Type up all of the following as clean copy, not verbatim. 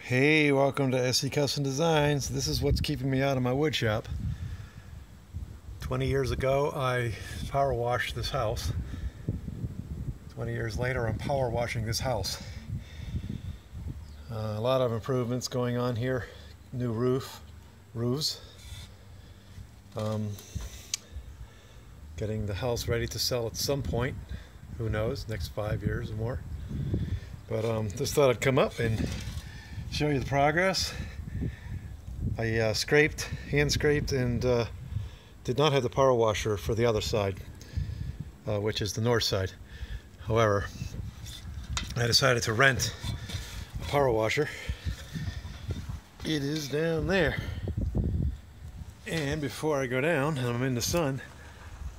Hey, welcome to SC Custom Designs. This is what's keeping me out of my wood shop. 20 years ago, I power washed this house. 20 years later, I'm power washing this house. A lot of improvements going on here. New roofs. Getting the house ready to sell at some point. Who knows, next 5 years or more. But just thought I'd come up and show you the progress. I hand scraped, and did not have the power washer for the other side, which is the north side. However, I decided to rent a power washer. It is down there. And before I go down and I'm in the sun,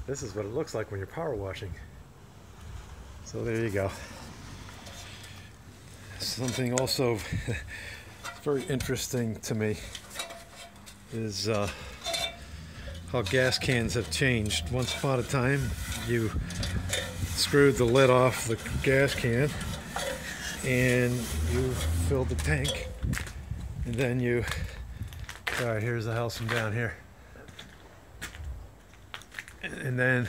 this is what it looks like when you're power washing. So there you go. Something also very interesting to me is how gas cans have changed. Once upon a time, you screwed the lid off the gas can and you filled the tank, and then you, all right, here's the house from down here, and then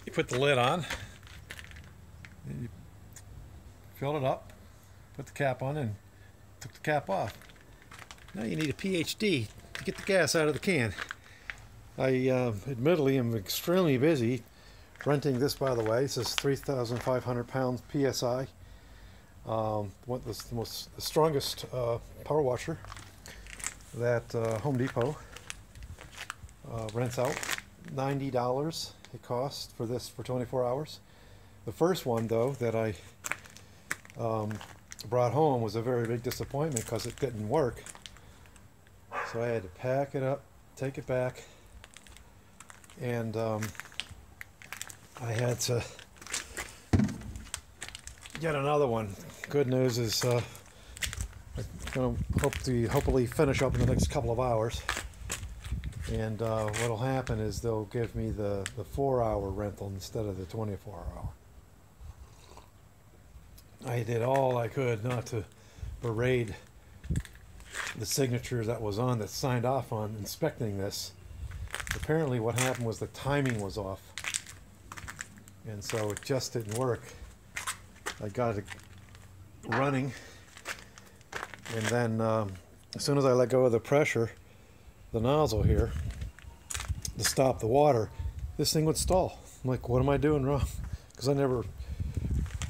you put the lid on, you filled it up, put the cap on, and took the cap off. Now you need a PhD to get the gas out of the can. I admittedly am extremely busy renting this, by the way. This is 3,500 pounds PSI. The strongest power washer that Home Depot rents out. $90 it costs for this for 24 hours. The first one, though, that I brought home was a very big disappointment because it didn't work. So I had to pack it up, take it back, and I had to get another one. Good news is I'm going to hopefully finish up in the next couple of hours. And what'll happen is they'll give me the 4-hour rental instead of the 24-hour. I did all I could not to berate the signature that was on, that signed off on inspecting this. Apparently what happened was the timing was off, and so it just didn't work. I got it running, and then as soon as I let go of the pressure, the nozzle here, to stop the water, this thing would stall. I'm like, what am I doing wrong? Because I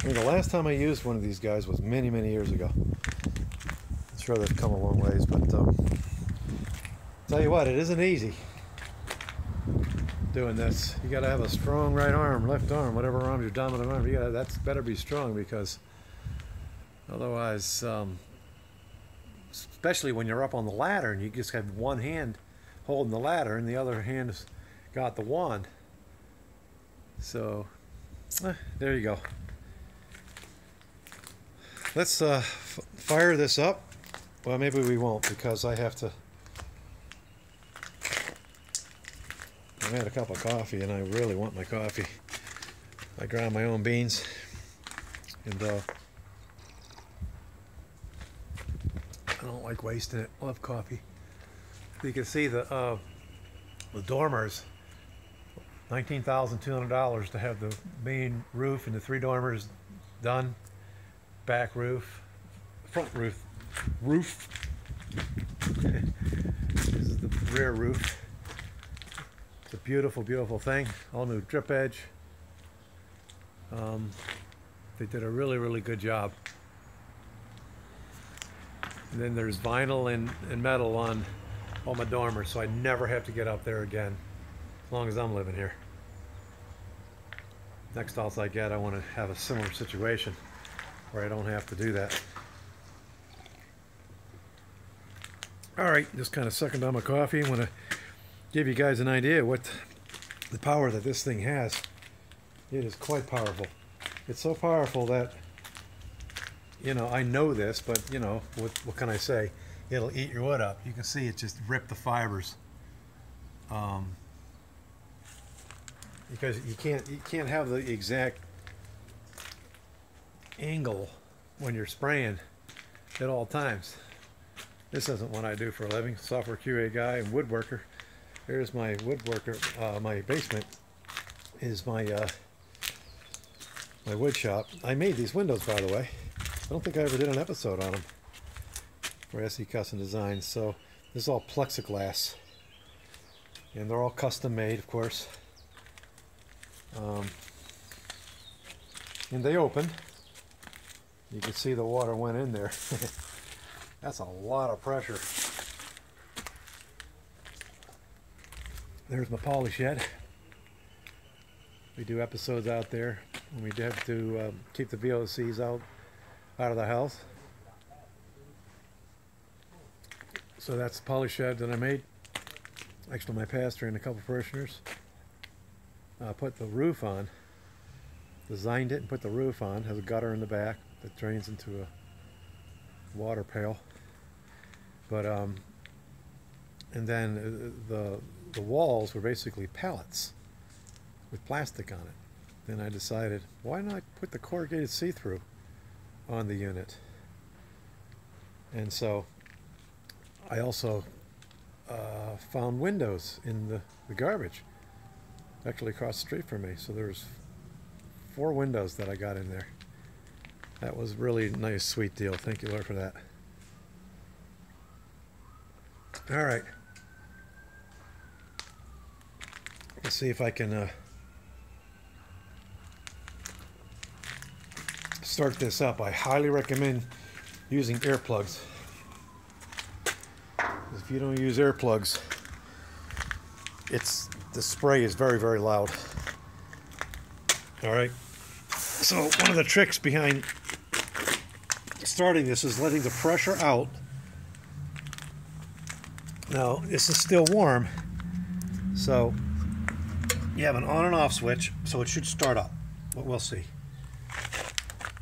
mean, the last time I used one of these guys was many, many years ago. I'm sure they've come a long ways, but tell you what, it isn't easy doing this. You got to have a strong right arm, left arm, whatever arm your dominant arm. That's better be strong, because otherwise, especially when you're up on the ladder and you just have one hand holding the ladder and the other hand has got the wand. So there you go. Let's fire this up. Well, maybe we won't, because I have to. I had a cup of coffee and I really want my coffee. I grind my own beans, and I don't like wasting it. Love coffee. You can see the dormers, $19,200 to have the main roof and the 3 dormers done. Back roof, front roof. This is the rear roof. It's a beautiful, beautiful thing. All new drip edge. They did a really, really good job. And then there's vinyl and metal on all my dormers, so I never have to get up there again, as long as I'm living here. Next house I get, I want to have a similar situation where I don't have to do that. Alright, just kind of sucking down my coffee. I want to give you guys an idea what the power that this thing has. It is quite powerful. It's so powerful that, you know, I know this, but, you know, what can I say? It'll eat your wood up. You can see it just ripped the fibers. Because you can't have the exact angle when you're spraying at all times. This isn't what I do for a living. Software QA guy and woodworker. Here's my woodworker. My basement is my my wood shop. I made these windows, by the way. I don't think I ever did an episode on them for SE Custom Designs. So this is all plexiglass, and they're all custom made, of course. And they open. You can see the water went in there. That's a lot of pressure. There's my polish shed. We do episodes out there when we have to keep the VOCs out of the house. So that's the polish shed that I made. Actually, my pastor and a couple parishioners put the roof on. Designed it and put the roof on. Has a gutter in the back that drains into a water pail. But and then the walls were basically pallets with plastic on it. Then I decided, why not put the corrugated see-through on the unit? And so I also found windows in the garbage, actually across the street from me. So there's 4 windows that I got in there. That was really a nice, sweet deal. Thank you, Lord, for that. All right. Let's see if I can start this up. I highly recommend using earplugs. If you don't use earplugs, the spray is very, very loud. All right. So one of the tricks behind starting this is letting the pressure out. Now this is still warm, so you have an on and off switch, so it should start up, but we'll see.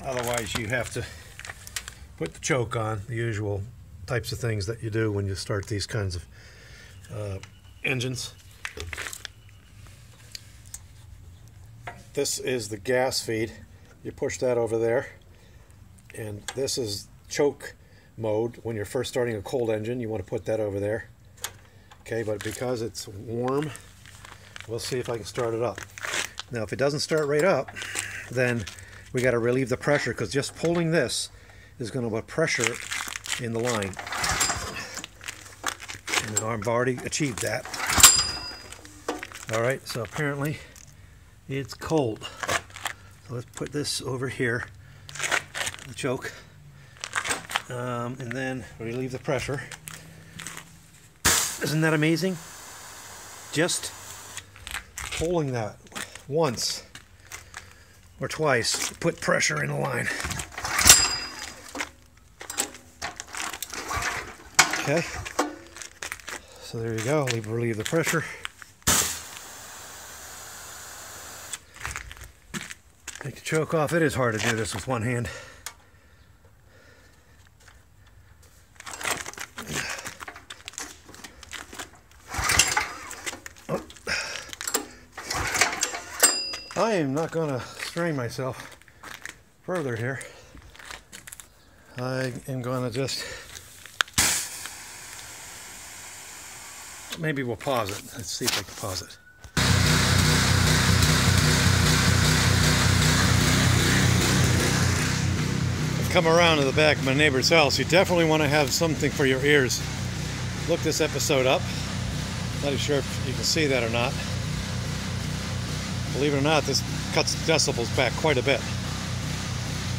Otherwise you have to put the choke on, the usual types of things that you do when you start these kinds of engines. This is the gas feed. You push that over there, and this is choke mode. When you're first starting a cold engine, you want to put that over there. Okay, but because it's warm, we'll see if I can start it up. Now if it doesn't start right up, then we got to relieve the pressure, because just pulling this is going to put pressure in the line. And I've already achieved that. Alright, so apparently it's cold. So let's put this over here, the choke, and then relieve the pressure. Isn't that amazing? Just pulling that once or twice, put pressure in the line. Okay, so there you go. Relieve the pressure. Take the choke off. It is hard to do this with one hand. Oh. I am not going to strain myself further here. I am going to just... Maybe we'll pause it. Let's see if I can pause it. Come around to the back of my neighbor's house. You definitely want to have something for your ears. Look this episode up. Not even sure if you can see that or not. Believe it or not, this cuts decibels back quite a bit.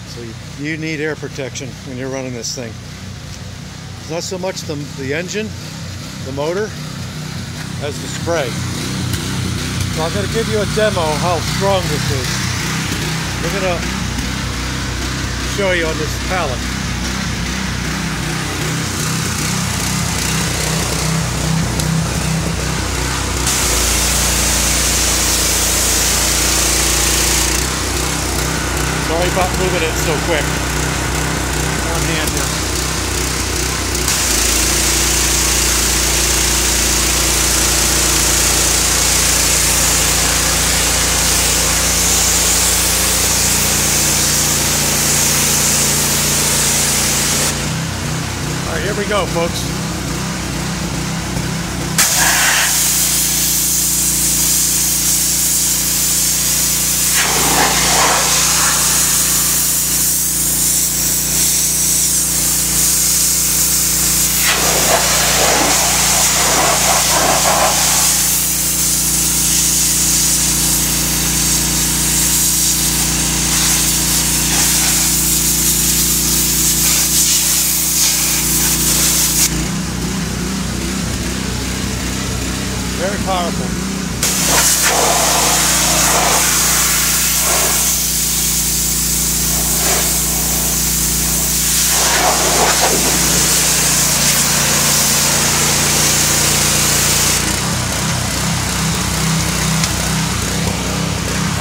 So you need air protection when you're running this thing. It's not so much the engine, the motor, as the spray. So I'm going to give you a demo of how strong this is. We're going to show you on this pallet. Sorry about moving it so quick. One hand here. we go, folks. Very powerful.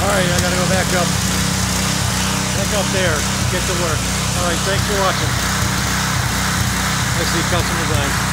Alright, I gotta go back up there, get to work. Alright, thanks for watching. I see customer design.